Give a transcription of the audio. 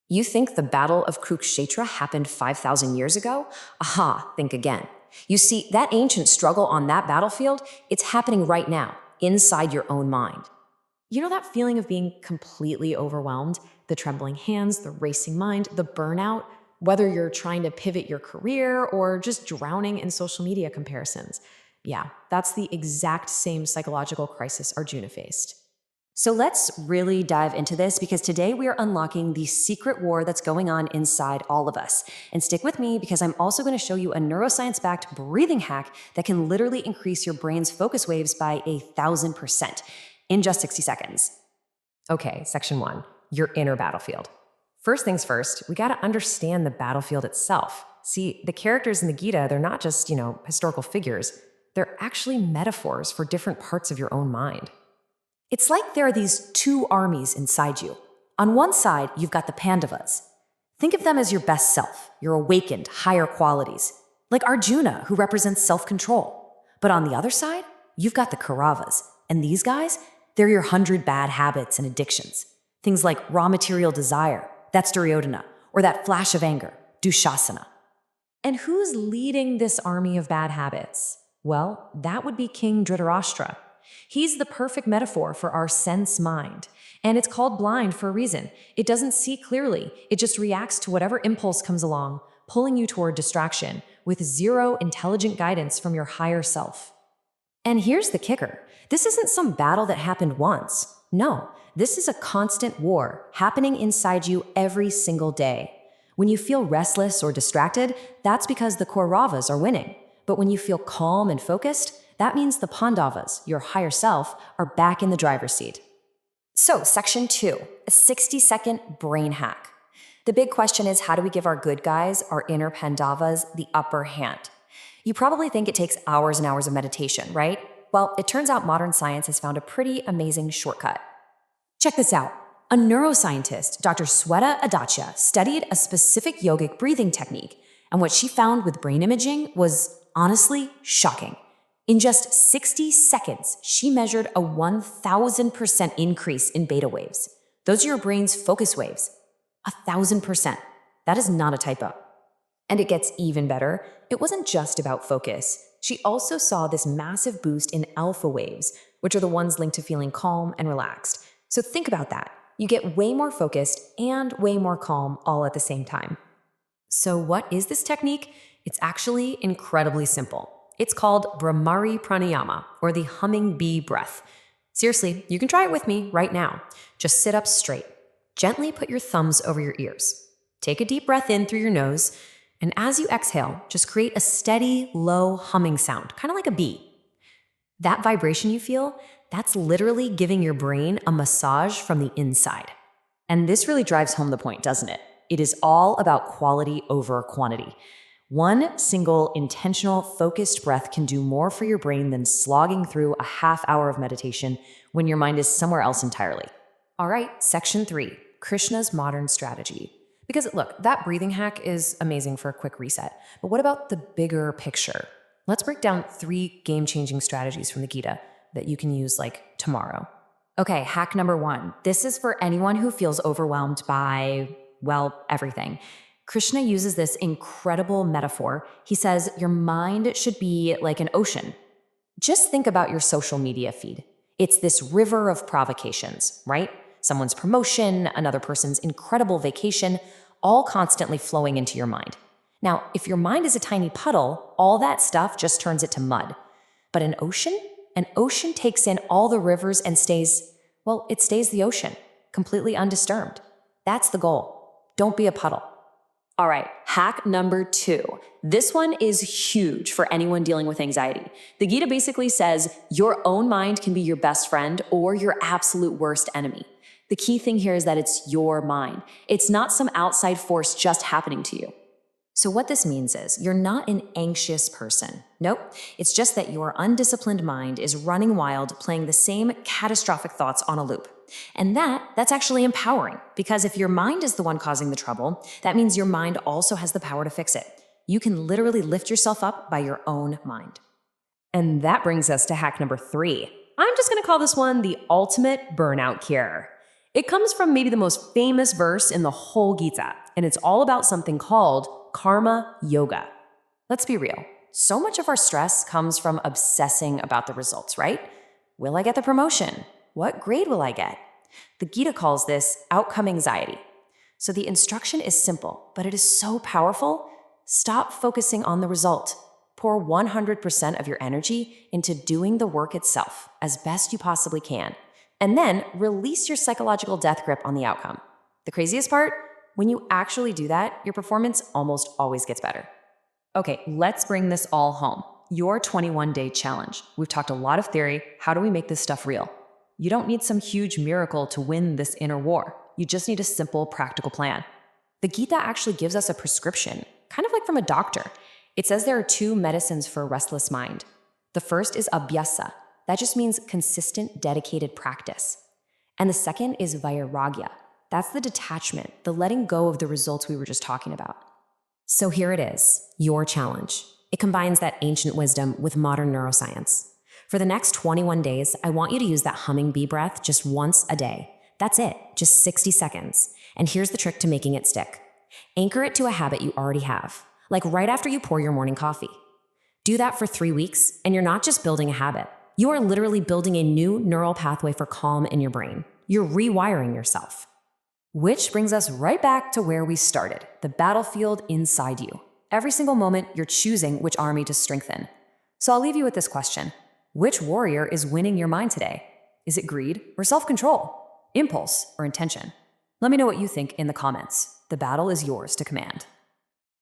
You think the Battle of Kurukshetra happened 5,000 years ago? Aha, think again. You see, that ancient struggle on that battlefield, it's happening right now, inside your own mind. You know that feeling of being completely overwhelmed? The trembling hands, the racing mind, the burnout? Whether you're trying to pivot your career or just drowning in social media comparisons. Yeah, that's the exact same psychological crisis Arjuna faced. So let's really dive into this because today we are unlocking the secret war that's going on inside all of us. And stick with me because I'm also going to show you a neuroscience-backed breathing hack that can literally increase your brain's focus waves by 1,000% in just 60 seconds. Okay, section 1, your inner battlefield. First things first, we got to understand the battlefield itself. See, the characters in the Gita, they're not just, historical figures. They're actually metaphors for different parts of your own mind. It's like there are these two armies inside you. On one side, you've got the Pandavas. Think of them as your best self, your awakened, higher qualities, like Arjuna, who represents self-control. But on the other side, you've got the Kauravas, and these guys, they're your 100 bad habits and addictions. Things like raw material desire, that's Duryodhana, or that flash of anger, Dushasana. And who's leading this army of bad habits? Well, that would be King Dhritarashtra. He's the perfect metaphor for our sense mind. And it's called blind for a reason. It doesn't see clearly. It just reacts to whatever impulse comes along, pulling you toward distraction, with zero intelligent guidance from your higher self. And here's the kicker. This isn't some battle that happened once. No, this is a constant war happening inside you every single day. When you feel restless or distracted, that's because the Kauravas are winning. But when you feel calm and focused, that means the Pandavas, your higher self, are back in the driver's seat. So, section 2, a 60-second brain hack. The big question is, how do we give our good guys, our inner Pandavas, the upper hand? You probably think it takes hours and hours of meditation, right? Well, it turns out modern science has found a pretty amazing shortcut. Check this out. A neuroscientist, Dr. Sweta Adachya, studied a specific yogic breathing technique, and what she found with brain imaging was honestly shocking. In just 60 seconds, she measured a 1,000% increase in beta waves. Those are your brain's focus waves. 1,000%. That is not a typo. And it gets even better. It wasn't just about focus. She also saw this massive boost in alpha waves, which are the ones linked to feeling calm and relaxed. So think about that. You get way more focused and way more calm all at the same time. So what is this technique? It's actually incredibly simple. It's called Bhramari Pranayama, or the humming bee breath. Seriously, you can try it with me right now. Just sit up straight. Gently put your thumbs over your ears. Take a deep breath in through your nose, and as you exhale, just create a steady, low humming sound, kind of like a bee. That vibration you feel, that's literally giving your brain a massage from the inside. And this really drives home the point, doesn't it? It is all about quality over quantity. One single, intentional, focused breath can do more for your brain than slogging through a half hour of meditation when your mind is somewhere else entirely. All right, section 3, Krishna's modern strategy. Because look, that breathing hack is amazing for a quick reset, but what about the bigger picture? Let's break down 3 game-changing strategies from the Gita that you can use like tomorrow. Okay, hack number 1. This is for anyone who feels overwhelmed by, well, everything. Krishna uses this incredible metaphor. He says your mind should be like an ocean. Just think about your social media feed. It's this river of provocations, right? Someone's promotion, another person's incredible vacation, all constantly flowing into your mind. Now, if your mind is a tiny puddle, all that stuff just turns it to mud. But an ocean takes in all the rivers and it stays the ocean, completely undisturbed. That's the goal. Don't be a puddle. All right, hack number 2. This one is huge for anyone dealing with anxiety. The Gita basically says your own mind can be your best friend or your absolute worst enemy. The key thing here is that it's your mind. It's not some outside force just happening to you. So what this means is you're not an anxious person. Nope, it's just that your undisciplined mind is running wild, playing the same catastrophic thoughts on a loop. And that's actually empowering, because if your mind is the one causing the trouble, that means your mind also has the power to fix it. You can literally lift yourself up by your own mind. And that brings us to hack number 3. I'm just going to call this one the ultimate burnout cure. It comes from maybe the most famous verse in the whole Gita, and it's all about something called karma yoga. Let's be real. So much of our stress comes from obsessing about the results, right? Will I get the promotion? What grade will I get? The Gita calls this outcome anxiety. So the instruction is simple, but it is so powerful. Stop focusing on the result. Pour 100% of your energy into doing the work itself as best you possibly can. And then release your psychological death grip on the outcome. The craziest part? When you actually do that, your performance almost always gets better. Okay, let's bring this all home. Your 21-day challenge. We've talked a lot of theory. How do we make this stuff real? You don't need some huge miracle to win this inner war. You just need a simple, practical plan. The Gita actually gives us a prescription, kind of like from a doctor. It says there are 2 medicines for a restless mind. The first is abhyasa. That just means consistent, dedicated practice. And the second is vairagya. That's the detachment, the letting go of the results we were just talking about. So here it is, your challenge. It combines that ancient wisdom with modern neuroscience. For the next 21 days, I want you to use that humming bee breath just once a day. That's it, just 60 seconds. And here's the trick to making it stick. Anchor it to a habit you already have, like right after you pour your morning coffee. Do that for 3 weeks, and you're not just building a habit. You are literally building a new neural pathway for calm in your brain. You're rewiring yourself. Which brings us right back to where we started, the battlefield inside you. Every single moment, you're choosing which army to strengthen. So I'll leave you with this question. Which warrior is winning your mind today? Is it greed or self-control? Impulse or intention? Let me know what you think in the comments. The battle is yours to command.